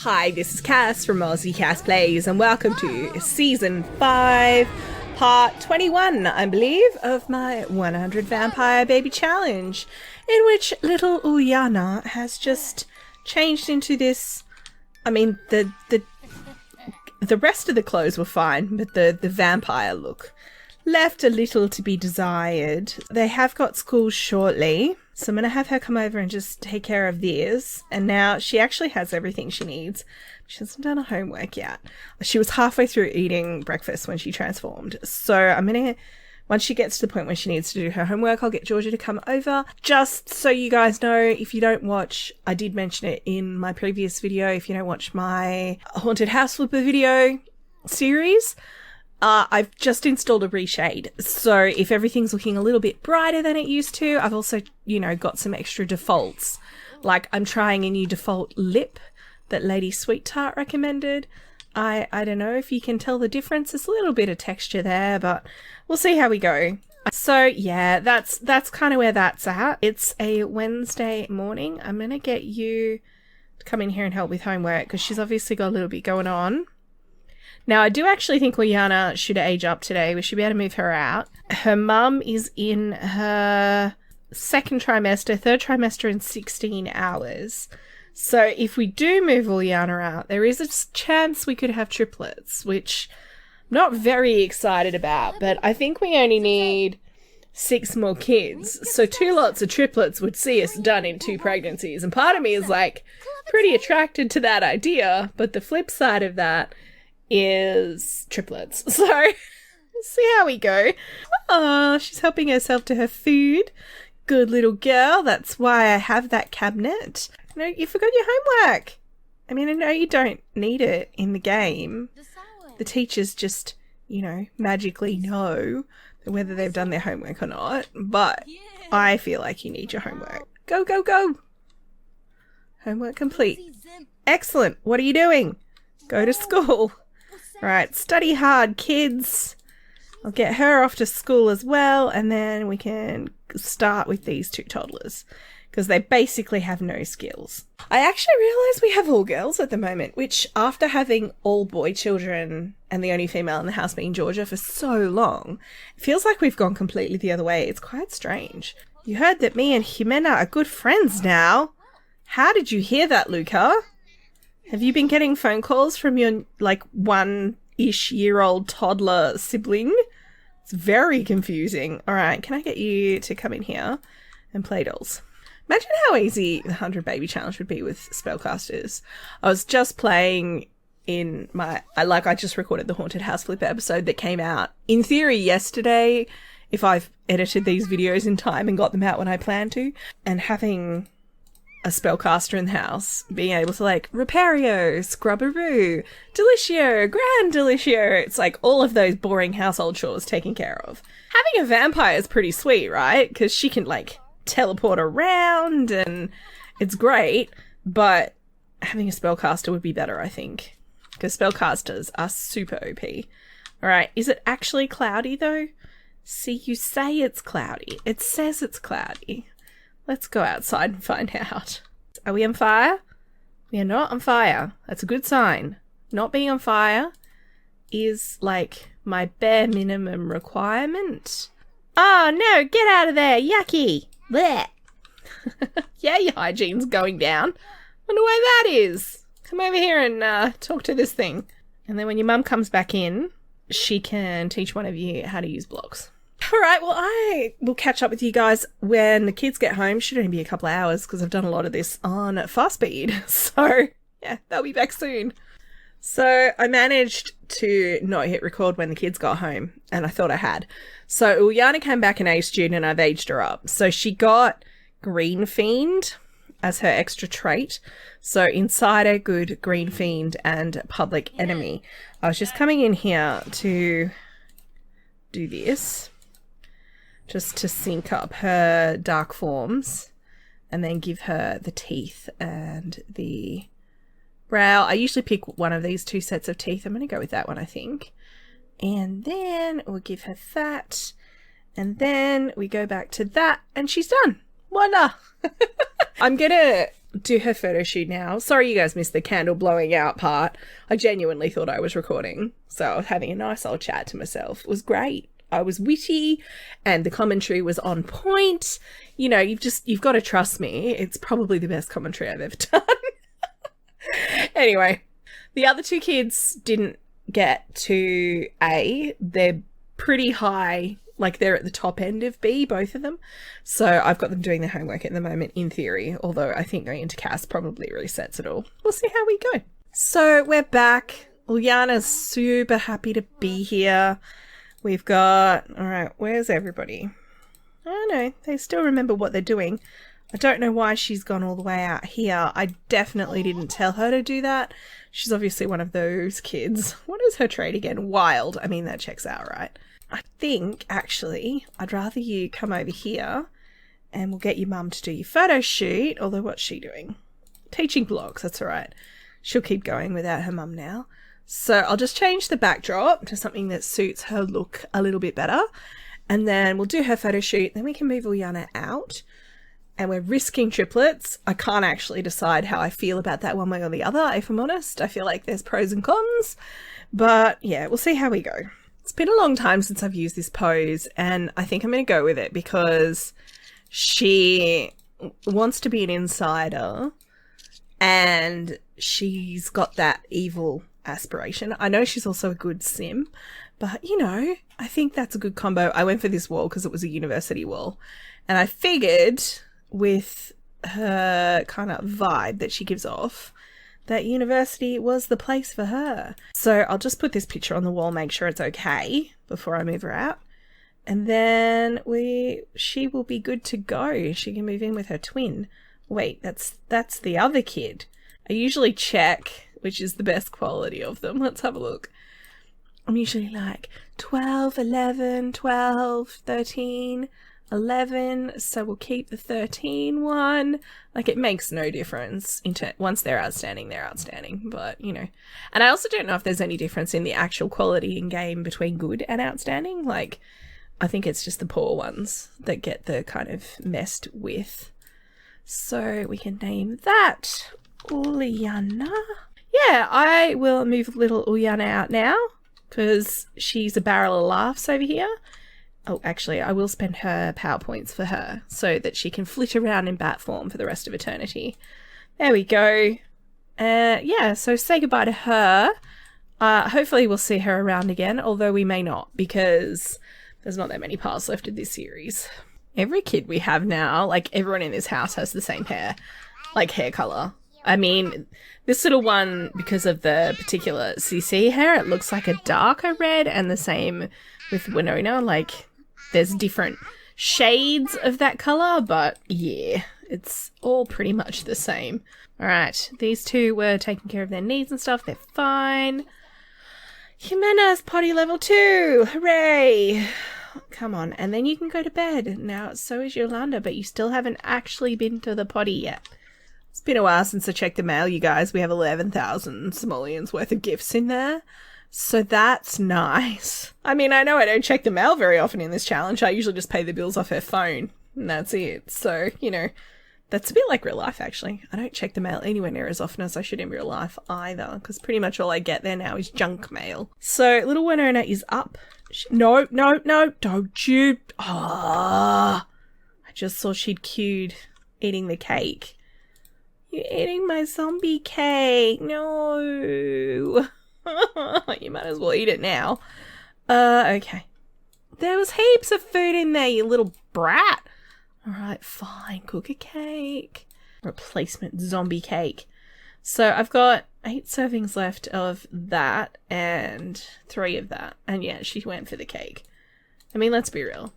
Hi, this is Cass from Aussie Cass Plays, and welcome to Season 5, Part 21, I believe, of my 100 Vampire Baby Challenge, in which little Uliana has just changed into this. I mean, the rest of the clothes were fine, but the vampire look left a little to be desired. They have got school shortly, so I'm going to have her come over and just take care of this. And now she actually has everything she needs. She hasn't done her homework yet. She was halfway through eating breakfast when she transformed. So I'm going to, once she gets to the point where she needs to do her homework, I'll get Georgia to come over. Just so you guys know, if you don't watch, I did mention it in my previous video, if you don't watch my Haunted House Flipper video series, I've just installed a reshade. So if everything's looking a little bit brighter than it used to, I've also, got some extra defaults. Like I'm trying a new default lip that Lady Sweetheart recommended. I don't know if you can tell the difference. There's a little bit of texture there, but we'll see how we go. So yeah, that's kind of where that's at. It's a Wednesday morning. I'm going to get you to come in here and help with homework because she's obviously got a little bit going on. Now, I do actually think Liana should age up today. We should be able to move her out. Her mum is in her third trimester in 16 hours. So if we do move Liana out, there is a chance we could have triplets, which I'm not very excited about. But I think we only need 6 more kids. So 2 lots of triplets would see us done in 2 pregnancies. And part of me is like pretty attracted to that idea. But the flip side of that is triplets. So we'll see how we go. Oh, she's helping herself to her food. Good little girl. That's why I have that cabinet. No, you forgot your homework. I mean, I know you don't need it in the game. The teachers just, magically know whether they've done their homework or not. But I feel like you need your homework. Go, go, go. Homework complete. Excellent. What are you doing? Go to school. Right, study hard, kids. I'll get her off to school as well, and then we can start with these 2 toddlers, because they basically have no skills. I actually realise we have all girls at the moment, which after having all boy children and the only female in the house being Georgia for so long, it feels like we've gone completely the other way. It's quite strange. You heard that me and Jimena are good friends now. How did you hear that, Luca? Have you been getting phone calls from your, 1-ish year old toddler sibling? It's very confusing. All right, can I get you to come in here and play dolls? Imagine how easy the 100 Baby Challenge would be with spellcasters. I was just playing in I just recorded the Haunted House Flipper episode that came out, in theory, yesterday, if I've edited these videos in time and got them out when I plan to, and having a spellcaster in the house, being able to Repario, Scrubberoo, Delitio, Grand Delitio, it's like all of those boring household chores taken care of. Having a vampire is pretty sweet, right? Because she can teleport around and it's great, but having a spellcaster would be better, I think, because spellcasters are super OP. Alright, is it actually cloudy though? See, you say it's cloudy. It says it's cloudy. Let's go outside and find out. Are we on fire? We are not on fire. That's a good sign. Not being on fire is my bare minimum requirement. Oh no, get out of there. Yucky. Blech. Yeah, your hygiene's going down. Wonder why that is. Come over here and talk to this thing. And then when your mum comes back in, she can teach one of you how to use blocks. Alright, well, I will catch up with you guys when the kids get home. Should only be a couple of hours because I've done a lot of this on fast speed. So, yeah, they'll be back soon. So, I managed to not hit record when the kids got home, and I thought I had. So, Uliana came back an A student and I've aged her up. So, she got Green Fiend as her extra trait. So, Insider, Good, Green Fiend, and Public Enemy. I was just coming in here to do this, just to sync up her dark forms and then give her the teeth and the brow. I usually pick one of these 2 sets of teeth. I'm going to go with that one, I think. And then we'll give her that. And then we go back to that and she's done. Voila! I'm going to do her photo shoot now. Sorry you guys missed the candle blowing out part. I genuinely thought I was recording. So I was having a nice old chat to myself. It was great. I was witty and the commentary was on point. You know, you've got to trust me. It's probably the best commentary I've ever done. Anyway, the other two kids didn't get to A. They're pretty high. Like, they're at the top end of B, both of them. So I've got them doing their homework at the moment, in theory. Although I think going into CAS probably resets it all. We'll see how we go. So we're back. Ulyana's super happy to be here. We've got... Alright, where's everybody? I don't know. They still remember what they're doing. I don't know why she's gone all the way out here. I definitely didn't tell her to do that. She's obviously one of those kids. What is her trait again? Wild. I mean, that checks out, right? I think, actually, I'd rather you come over here and we'll get your mum to do your photo shoot. Although, what's she doing? Teaching blogs, that's all right. She'll keep going without her mum now. So I'll just change the backdrop to something that suits her look a little bit better. And then we'll do her photo shoot. Then we can move Ulyana out. And we're risking triplets. I can't actually decide how I feel about that one way or the other, if I'm honest. I feel like there's pros and cons. But yeah, we'll see how we go. It's been a long time since I've used this pose, and I think I'm going to go with it because she wants to be an insider and she's got that evil aspiration. I know she's also a good sim, but you know, I think that's a good combo. I went for this wall because it was a university wall, and I figured with her kind of vibe that she gives off, that university was the place for her. So I'll just put this picture on the wall, make sure it's okay before I move her out. And then she will be good to go. She can move in with her twin. Wait, that's the other kid. I usually check which is the best quality of them. Let's have a look. I'm usually like 12, 11, 12, 13, 11, so we'll keep the 13 one. Like, it makes no difference. Once they're outstanding, but, you know. And I also don't know if there's any difference in the actual quality in game between good and outstanding. Like, I think it's just the poor ones that get the kind of messed with. So we can name that Ulyana. Yeah, I will move little Ulyana out now because she's a barrel of laughs over here. Oh, actually, I will spend her power points for her so that she can flit around in bat form for the rest of eternity. There we go. Yeah, so say goodbye to her. Hopefully we'll see her around again, although we may not because there's not that many parts left of this series. Every kid we have now, like everyone in this house has the same hair, like hair colour. I mean, this little one, because of the particular CC hair, it looks like a darker red, and the same with Winona, like there's different shades of that colour, but yeah, it's all pretty much the same. Alright, these two were taking care of their needs and stuff, they're fine. Jimena's potty level 2, hooray! Come on, and then you can go to bed. Now, so is Yolanda, but you still haven't actually been to the potty yet. It's been a while since I checked the mail, you guys. We have 11,000 simoleons worth of gifts in there. So that's nice. I mean, I know I don't check the mail very often in this challenge. I usually just pay the bills off her phone, and that's it. So, you know, that's a bit like real life, actually. I don't check the mail anywhere near as often as I should in real life either, because pretty much all I get there now is junk mail. So, little Winona is up. No, don't you. I just saw she'd queued eating the cake. You're eating my zombie cake. No. You might as well eat it now. Okay. There was heaps of food in there, you little brat. Alright, fine. Cook a cake. Replacement zombie cake. So I've got 8 servings left of that and 3 of that. And yeah, she went for the cake. I mean, let's be real.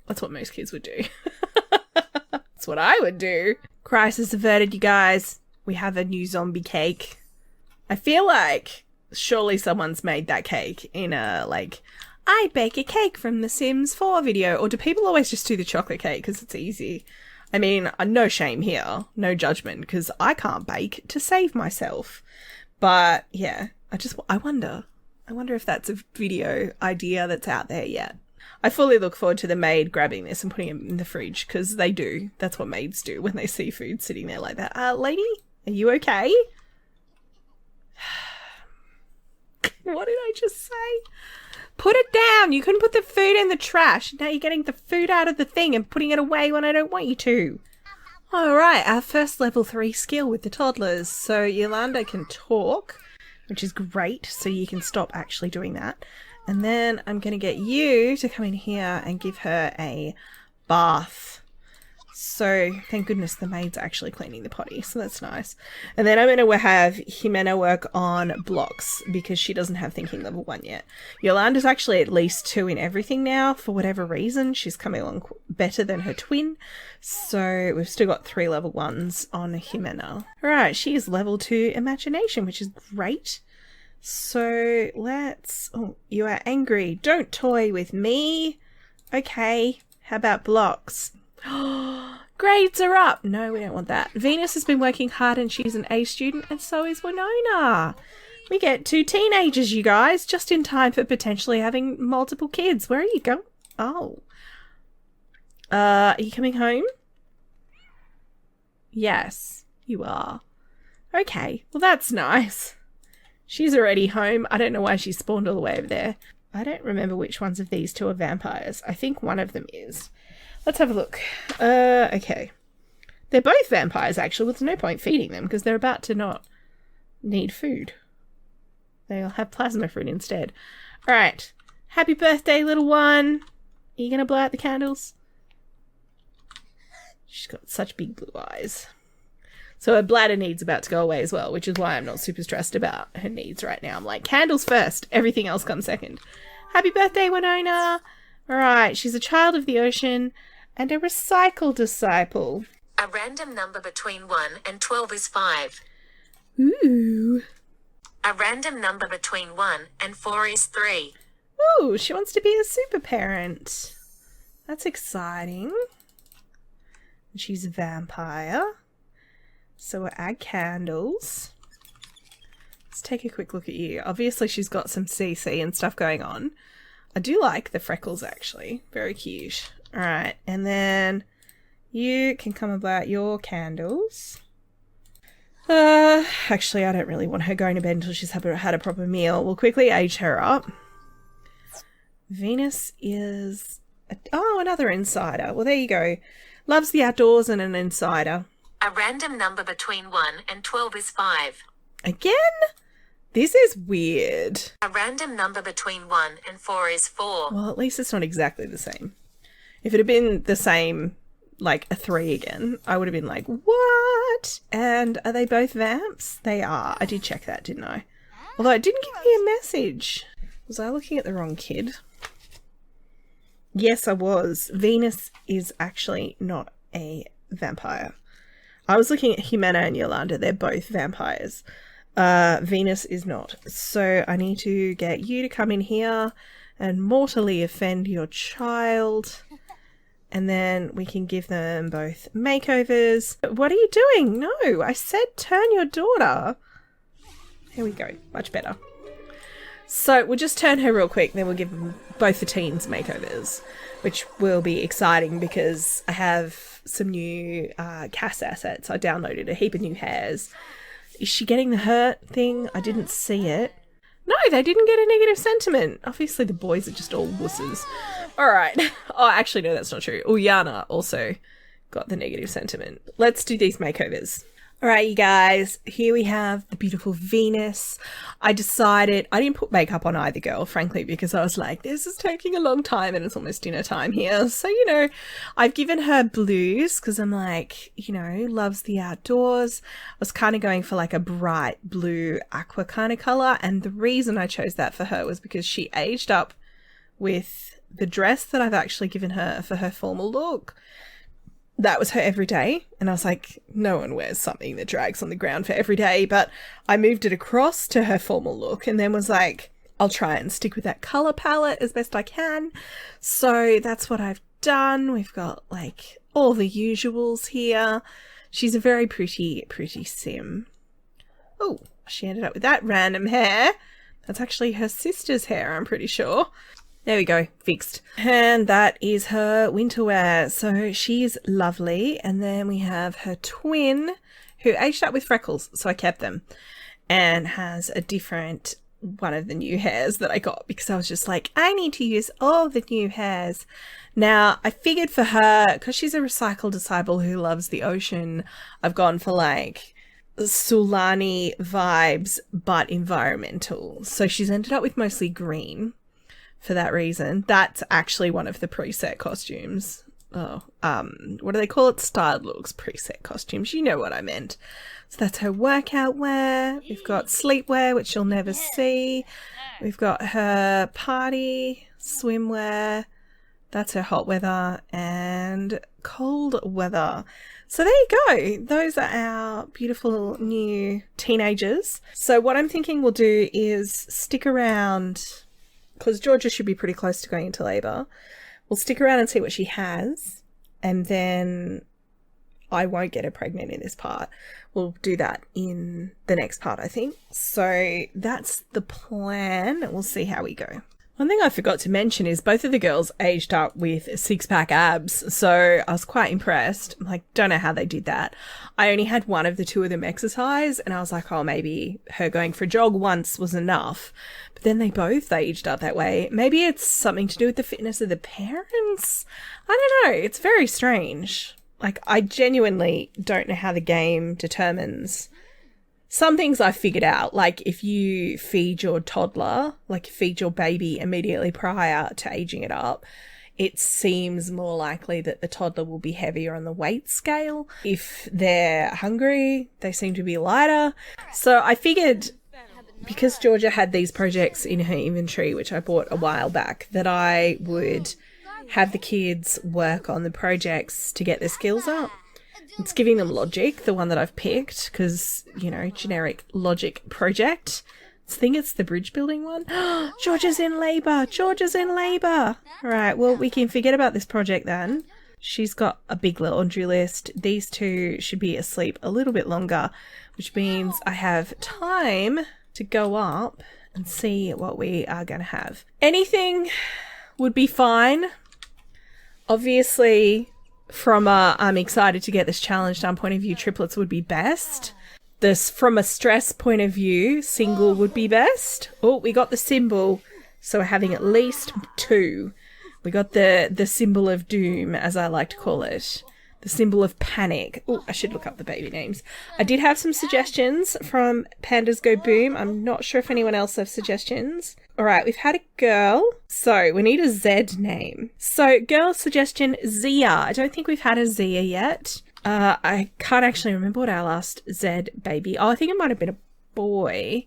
That's what most kids would do. That's what I would do. Crisis averted, you guys. We have a new zombie cake. I feel like surely someone's made that cake in a, like, I bake a cake from The Sims 4 video. Or do people always just do the chocolate cake because it's easy? I mean, no shame here. No judgment, because I can't bake to save myself. But, yeah, I wonder. I wonder if that's a video idea that's out there yet. I fully look forward to the maid grabbing this and putting it in the fridge, because they do. That's what maids do when they see food sitting there like that. Lady, are you okay? What did I just say? Put it down. You couldn't put the food in the trash. Now you're getting the food out of the thing and putting it away when I don't want you to. All right, our first level 3 skill with the toddlers. So Yolanda can talk, which is great. So you can stop actually doing that. And then I'm going to get you to come in here and give her a bath. So thank goodness the maid's actually cleaning the potty. So that's nice. And then I'm going to have Jimena work on blocks because she doesn't have thinking level 1 yet. Yolanda's actually at least 2 in everything now for whatever reason. She's coming along better than her twin. So we've still got 3 level 1s on Jimena. All right, she is level 2 imagination, which is great. So let's... Oh, you are angry. Don't toy with me. Okay, how about blocks? Grades are up. No, we don't want that. Venus has been working hard and she's an A student, and so is Winona. We get 2 teenagers, you guys, just in time for potentially having multiple kids. Where are you going? Oh. Are you coming home? Yes, you are. Okay, well that's nice. She's already home. I don't know why she spawned all the way over there. I don't remember which ones of these 2 are vampires. I think one of them is. Let's have a look. Okay. They're both vampires, actually. There's no point feeding them because they're about to not need food. They'll have plasma fruit instead. All right. Happy birthday, little one. Are you going to blow out the candles? She's got such big blue eyes. So her bladder need's about to go away as well, which is why I'm not super stressed about her needs right now. I'm like, candles first. Everything else comes second. Happy birthday, Winona. All right. She's a child of the ocean and a recycle disciple. A random number between 1 and 12 is 5. Ooh. A random number between 1 and 4 is 3. Ooh, she wants to be a super parent. That's exciting. And she's a vampire. So we'll add candles. Let's take a quick look at you. Obviously she's got some CC and stuff going on. I do like the freckles actually. Very cute. Alright, and then you can come about your candles. Actually I don't really want her going to bed until she's had a proper meal. We'll quickly age her up. Venus is... another insider. Well, there you go. Loves the outdoors and an insider. A random number between 1 and 12 is 5. Again? This is weird. A random number between 1 and 4 is 4. Well, at least it's not exactly the same. If it had been the same, like a 3 again, I would have been like, what? And are they both vamps? They are. I did check that, didn't I? Although it didn't give me a message. Was I looking at the wrong kid? Yes, I was. Venus is actually not a vampire. I was looking at Jimena and Yolanda. They're both vampires. Venus is not. So I need to get you to come in here and mortally offend your child. And then we can give them both makeovers. What are you doing? No, I said turn your daughter. Here we go. Much better. So we'll just turn her real quick. Then we'll give them both the teens makeovers, which will be exciting because I have some new cast assets. I downloaded a heap of new hairs. Is she getting the hurt thing? I didn't see it. No, they didn't get a negative sentiment. Obviously, the boys are just all wusses. All right. Oh, actually, no, that's not true. Ullana also got the negative sentiment. Let's do these makeovers. All right, you guys, here we have the beautiful Venus. I decided, I didn't put makeup on either girl, frankly, because I was like, this is taking a long time and it's almost dinner time here. So, you know, I've given her blues because I'm like, you know, loves the outdoors. I was kind of going for like a bright blue aqua kind of color. And the reason I chose that for her was because she aged up with the dress that I've actually given her for her formal look. That was her everyday, and I was like, no one wears something that drags on the ground for every day, but I moved it across to her formal look and then was like, I'll try and stick with that colour palette as best I can. So that's what I've done. We've got like all the usuals here. She's a very pretty sim. Oh, she ended up with that random hair. That's actually her sister's hair, I'm pretty sure. There we go, fixed. And that is her winter wear. So she's lovely. And then we have her twin who aged up with freckles, so I kept them, and has a different one of the new hairs that I got because I was just like, I need to use all the new hairs. Now, I figured for her, because she's a recycled disciple who loves the ocean, I've gone for like Sulani vibes, but environmental. So she's ended up with mostly green for that reason. That's actually one of the preset costumes. What do they call it? Styled looks, preset costumes. You know what I meant. So that's her workout wear. We've got sleepwear, which you'll never see. We've got her party swimwear. That's her hot weather and cold weather. So there you go. Those are our beautiful new teenagers. So what I'm thinking we'll do is stick around, because Georgia should be pretty close to going into labour. We'll stick around and see what she has, and then I won't get her pregnant in this part. We'll do that in the next part, I think. So that's the plan. We'll see how we go. One thing I forgot to mention is both of the girls aged up with six-pack abs, so I was quite impressed. I'm like, don't know how they did that. I only had one of the two of them exercise, and I was like, oh, maybe her going for a jog once was enough. But then they both aged up that way. Maybe it's something to do with the fitness of the parents? I don't know. It's very strange. Like, I genuinely don't know how the game determines. Some things I figured out, like if you feed your toddler, like feed your baby immediately prior to aging it up, it seems more likely that the toddler will be heavier on the weight scale. If they're hungry, they seem to be lighter. So I figured, because Georgia had these projects in her inventory, which I bought a while back, that I would have the kids work on the projects to get their skills up. It's giving them logic, the one that I've picked, because, you know, generic logic project. I think it's the bridge building one. Georgia's in labour. Georgia's in labour. All right, well, we can forget about this project then. She's got a big laundry list. These two should be asleep a little bit longer, which means I have time to go up and see what we are going to have. Anything would be fine. Obviously, from a I'm excited to get this challenge done point of view, triplets would be best. This, from a stress point of view, single would be best. Oh, we got the symbol, so we're having at least two. We got the symbol of doom, as I like to call it. The symbol of panic. Oh, I should look up the baby names. I did have some suggestions from Pandas Go Boom. I'm not sure if anyone else has suggestions. All right, we've had a girl. So we need a Z name. So girl suggestion, Zia. I don't think we've had a Zia yet. I can't actually remember what our last Z baby. Oh, I think it might have been a boy.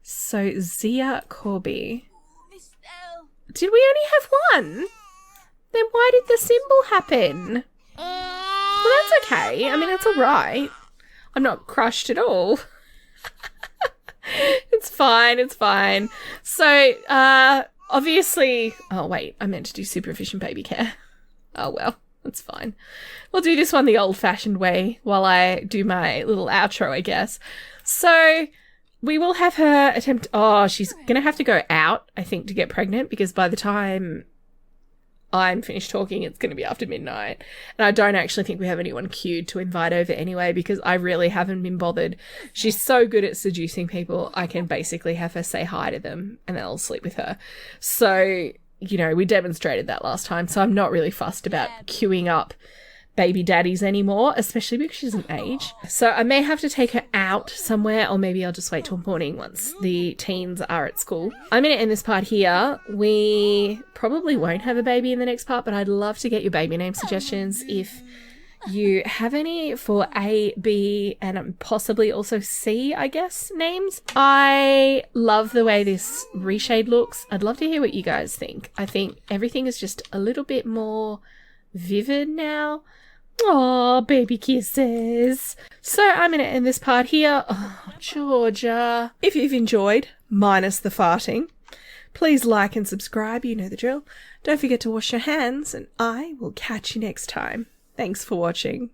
So Zia Corby. Did we only have one? Then why did the symbol happen? Well, that's okay. I mean, it's all right. I'm not crushed at all. It's fine. It's fine. So, obviously... Oh, wait. I meant to do super efficient baby care. Oh, well. That's fine. We'll do this one the old-fashioned way while I do my little outro, I guess. So, we will have her attempt... Oh, she's going to have to go out, I think, to get pregnant, because by the time I'm finished talking, it's going to be after midnight. And I don't actually think we have anyone queued to invite over anyway, because I really haven't been bothered. She's so good at seducing people, I can basically have her say hi to them and they'll sleep with her. So, you know, we demonstrated that last time, so I'm not really fussed about queuing up baby daddies anymore, especially because she doesn't age. So I may have to take her out somewhere, or maybe I'll just wait till morning once the teens are at school. I'm going to end this part here. We probably won't have a baby in the next part, but I'd love to get your baby name suggestions if you have any for A, B, and possibly also C, I guess, names. I love the way this reshade looks. I'd love to hear what you guys think. I think everything is just a little bit more vivid now. Oh, baby kisses. So I'm going to end this part here. Oh, Georgia. If you've enjoyed, minus the farting, please like and subscribe. You know the drill. Don't forget to wash your hands, and I will catch you next time. Thanks for watching.